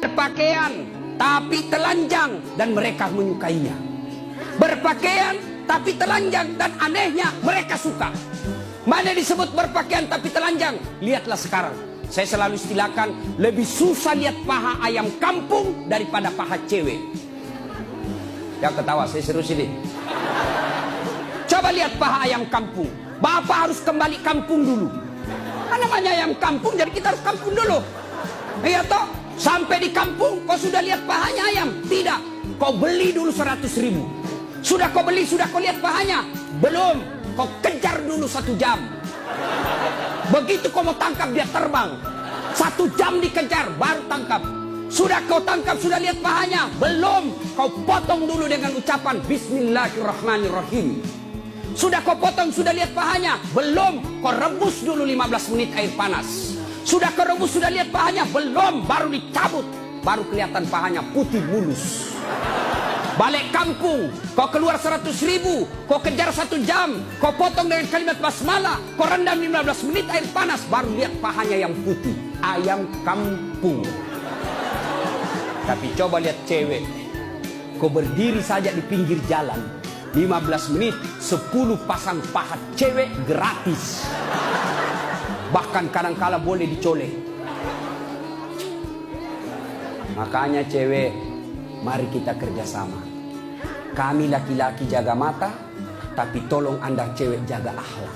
Berpakaian tapi telanjang dan mereka menyukainya. Berpakaian tapi telanjang dan anehnya mereka suka. Mana disebut berpakaian tapi telanjang? Lihatlah sekarang. Saya selalu istilahkan lebih susah lihat paha ayam kampung daripada paha cewek. Jangan ketawa, saya serius ini. Coba lihat paha ayam kampung. Bapak harus kembali kampung dulu. Mana namanya ayam kampung, jadi kita harus kampung dulu. Iya toh? Sampai di kampung, kau sudah lihat pahanya ayam? Tidak. Kau beli dulu 100.000. Sudah kau beli, sudah kau lihat pahanya? Belum. Kau kejar dulu 1 jam. Begitu kau mau tangkap, dia terbang. 1 jam dikejar, baru tangkap. Sudah kau tangkap, sudah lihat pahanya? Belum. Kau potong dulu dengan ucapan Bismillahirrahmanirrahim. Sudah kau potong, sudah lihat pahanya? Belum. Kau rebus dulu 15 menit air panas. Sudah kau rebus, sudah lihat pahanya? Belum. Baru dicabut. Baru kelihatan pahanya putih mulus. Balik kampung, kau keluar 100.000, kau kejar 1 jam, kau potong dengan kalimat basmalah, kau rendam 15 menit air panas, baru lihat pahanya yang putih. Ayam kampung. Tapi coba lihat cewek, kau berdiri saja di pinggir jalan, 15 menit, 10 pasang paha cewek gratis. Bahkan kadang-kala boleh dicolek. Makanya cewek, mari kita kerjasama. Kami laki-laki jaga mata, tapi tolong Anda cewek jaga akhlak.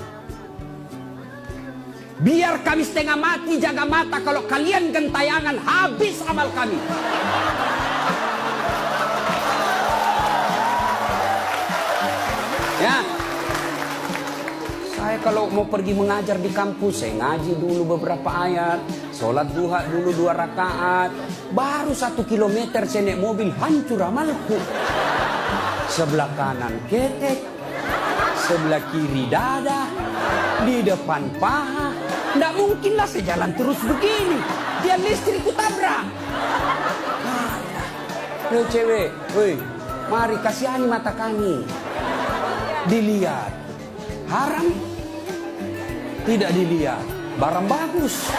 Biar kami setengah mati jaga mata, kalau kalian gentayangan habis amal kami. Ya. Saya kalau mau pergi mengajar di kampus, saya ngaji dulu beberapa ayat, sholat duha dulu 2 rakaat, baru 1 kilometer saya naik mobil, hancur amalku. Sebelah kanan ketek, sebelah kiri dada, di depan paha. Nggak mungkinlah saya jalan terus begini, dia listrikku tabrak. Hei cewek, woi, mari kasihani mata kami. Dilihat, haram? Tidak dilihat, barang bagus.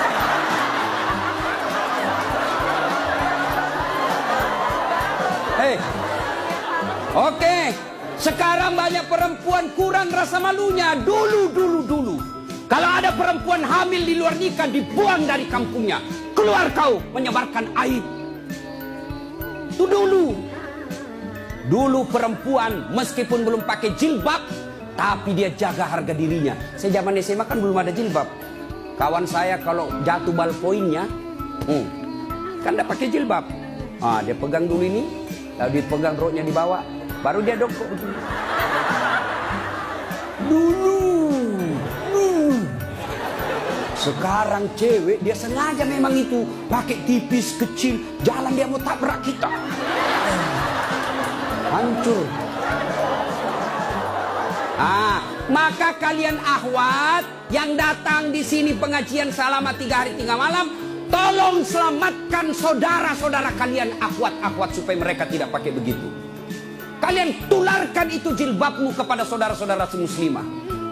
Hei, oke, sekarang banyak perempuan kurang rasa malunya. Dulu. Kalau ada perempuan hamil di luar nikah, dibuang dari kampungnya. Keluar kau menyebarkan aib. Itu dulu. Dulu perempuan meskipun belum pakai jilbab, tapi dia jaga harga dirinya. Saya zaman SMA kan belum ada jilbab. Kawan saya kalau jatuh ballpointnya, kan tidak pakai jilbab. Dia pegang dulu ini, lalu dia pegang roknya di bawah, baru dia dongkok. Dulu. Sekarang cewek dia sengaja memang itu pakai tipis kecil, jalan dia mau tabrak kita. Hancur. Maka kalian akhwat yang datang di sini pengajian selama 3 hari 3 malam, tolong selamatkan saudara-saudara kalian akhwat-akhwat supaya mereka tidak pakai begitu. Kalian tularkan itu jilbabmu kepada saudara-saudara muslimah.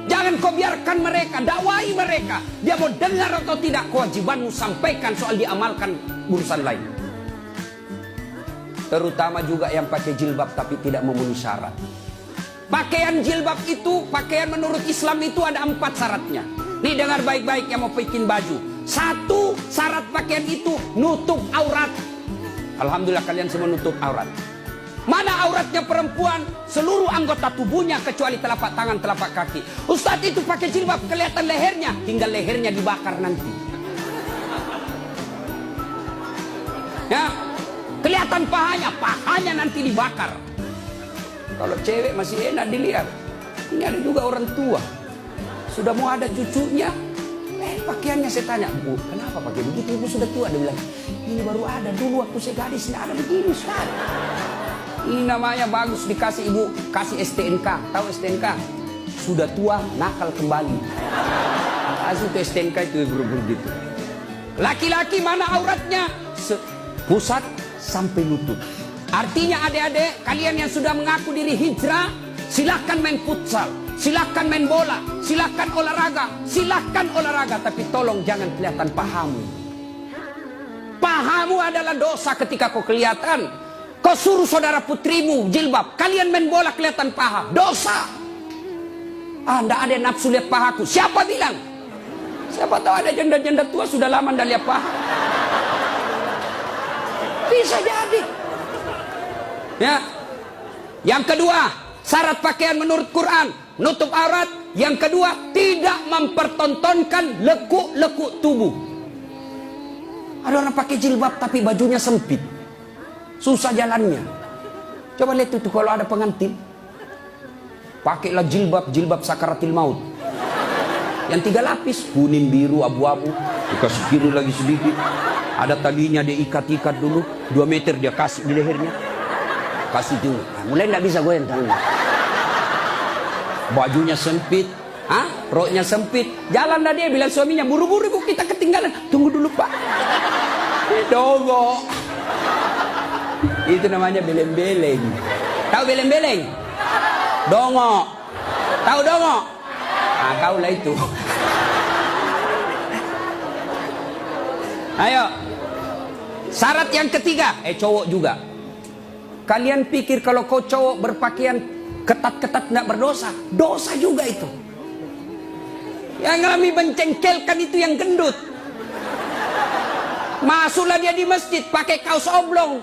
Jangan kau biarkan mereka, dakwai mereka. Dia mau dengar atau tidak, kewajibanmu sampaikan, soal diamalkan urusan lain. Terutama juga yang pakai jilbab tapi tidak memenuhi syarat. Pakaian jilbab itu, pakaian menurut Islam itu ada 4 syaratnya. Nih dengar baik-baik yang mau bikin baju. 1, syarat pakaian itu nutup aurat. Alhamdulillah kalian semua nutup aurat. Mana auratnya perempuan? Seluruh anggota tubuhnya kecuali telapak tangan, telapak kaki. Ustadz itu pakai jilbab kelihatan lehernya, tinggal lehernya dibakar nanti. Ya, kelihatan pahanya nanti dibakar. Kalau cewek masih enak dilihat. Ini ada juga orang tua, sudah mau ada cucunya, pakaiannya saya tanya, Bu, kenapa pakai begitu? Ibu sudah tua. Dia bilang, ini baru ada, dulu waktu saya gadis tidak ada begini, Ustaz. Ini namanya bagus, dikasih ibu, kasih STNK. Tahu STNK? Sudah tua, nakal kembali. Kasih ke STNK itu begitu. Laki-laki mana auratnya? Pusat sampai lutut. Artinya adik-adik, kalian yang sudah mengaku diri hijrah, silahkan main futsal, silahkan main bola, silahkan olahraga, tapi tolong jangan kelihatan pahamu. pahamu adalah dosa ketika kau kelihatan. Kau suruh saudara putrimu jilbab, kalian main bola kelihatan paha, dosa. Nggak ada nafsu lihat pahaku. Siapa bilang? Siapa tahu ada janda-janda tua sudah lama nggak lihat paha. Bisa jadi. Ya. Yang kedua, syarat pakaian menurut Quran, nutup aurat. Yang kedua, tidak mempertontonkan lekuk-lekuk tubuh. Ada orang pakai jilbab tapi bajunya sempit, susah jalannya. Coba lihat itu kalau ada pengantin, pakailah jilbab sakaratil maut. Yang 3 lapis, kuning, biru, abu-abu, dikasih kiri lagi sedikit. Ada talinya dia ikat-ikat dulu, 2 meter dia kasih di lehernya, kasih dulu. Mulai nggak bisa goyang tangannya. Bajunya sempit, roknya sempit. Jalan dah dia bilang suaminya, buru-buru ibu kita ketinggalan. Tunggu dulu pak. Dongo. Itu namanya beleng-beleng. Tahu beleng-beleng? Dongo. Tahu dongo? Kau lah itu. Ayo. Syarat yang ketiga, cowok juga. Kalian pikir kalau kau cowok berpakaian ketat-ketat tidak berdosa? Dosa juga itu. Yang lebih mencengkelkan itu yang gendut. Masuklah dia di masjid pakai kaos oblong.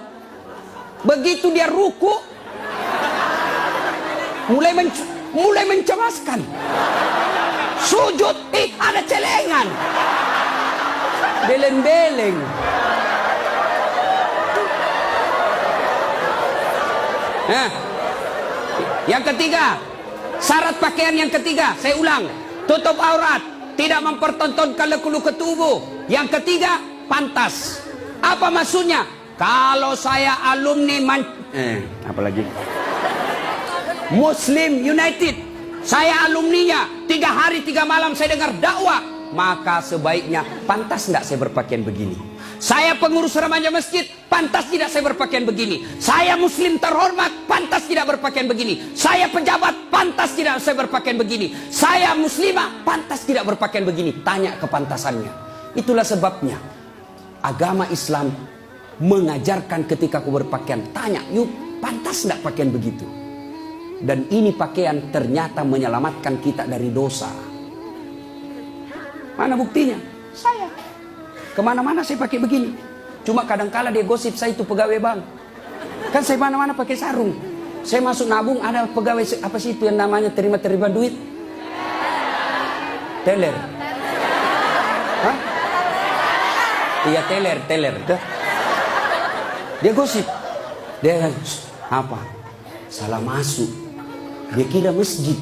Begitu dia ruku, mulai mencemaskan. Sujud, ada celengan. Beleng-beleng. Yang ketiga, syarat pakaian yang ketiga, saya ulang, tutup aurat, tidak mempertontonkan lekuk-lekuk tubuh. Yang ketiga, pantas. Apa maksudnya? Kalau saya alumni apalagi Muslim United, saya alumninya, 3 hari 3 malam saya dengar dakwah, maka sebaiknya pantas tidak saya berpakaian begini. Saya pengurus remaja masjid, pantas tidak saya berpakaian begini. Saya muslim terhormat, pantas tidak berpakaian begini. Saya pejabat, pantas tidak saya berpakaian begini. Saya muslimah, pantas tidak berpakaian begini. Tanya kepantasannya. Itulah sebabnya agama Islam mengajarkan ketika aku berpakaian, tanya, yuk pantas tidak pakaian begitu. Dan ini pakaian ternyata menyelamatkan kita dari dosa. Mana buktinya? Saya kemana-mana saya pakai begini. Cuma kadang-kala dia gosip saya itu pegawai bank. Kan saya mana-mana pakai sarung. Saya masuk nabung, ada pegawai apa sih itu yang namanya terima-terima duit? Teller. Hah? Iya teller. Dia gosip. Dia apa? Salah masuk. Dia kira masjid.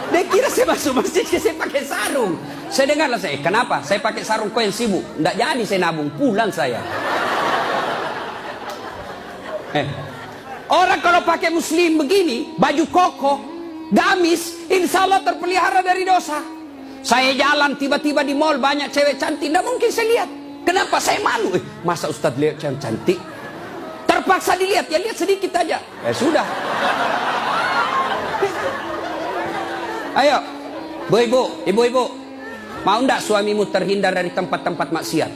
Dia kira saya masuk masjid, saya pakai sarung. Saya dengarlah kenapa? Saya pakai sarung koin sibuk. Nggak jadi saya nabung, pulang saya. Orang kalau pakai muslim begini, baju koko, gamis, insya Allah terpelihara dari dosa. Saya jalan tiba-tiba di mall banyak cewek cantik, nggak mungkin saya lihat. Kenapa? Saya malu. Masa Ustadz lihat cewek cantik? Terpaksa dilihat, ya lihat sedikit aja. Ya sudah. Ayo, ibu-ibu, mau ndak suamimu terhindar dari tempat-tempat maksiat?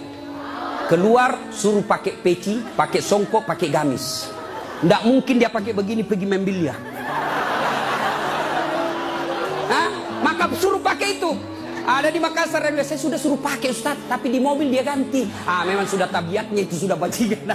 Keluar, suruh pakai peci, pakai songkok, pakai gamis. Ndak mungkin dia pakai begini pergi main biliar. Maka suruh pakai itu. Ada di Makassar, saya sudah suruh pakai Ustaz, tapi di mobil dia ganti. Memang sudah tabiatnya itu, sudah bajingan.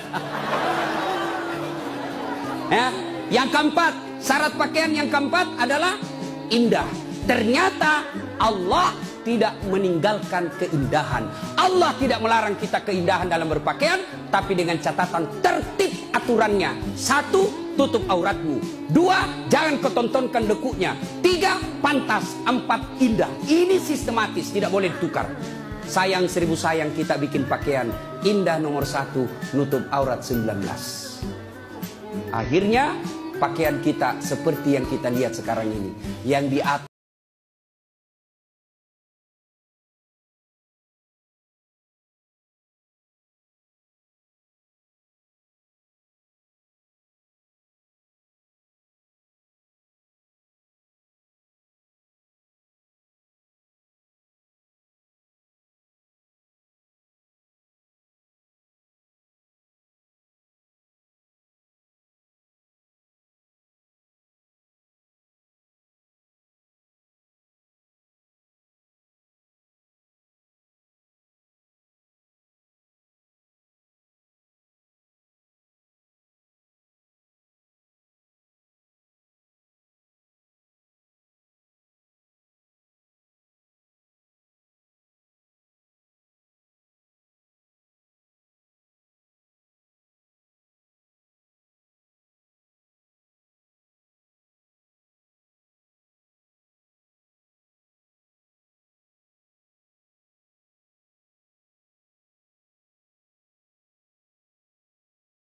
Yang keempat, syarat pakaian yang keempat adalah indah. Ternyata Allah tidak meninggalkan keindahan. Allah tidak melarang kita keindahan dalam berpakaian, tapi dengan catatan tertib aturannya. 1, tutup auratmu. 2, jangan ketontonkan lekuknya. 3, pantas. 4, indah. Ini sistematis, tidak boleh ditukar. Sayang 1000 sayang kita bikin pakaian. Indah nomor 1, nutup aurat 19. Akhirnya pakaian kita seperti yang kita lihat sekarang ini, yang diatur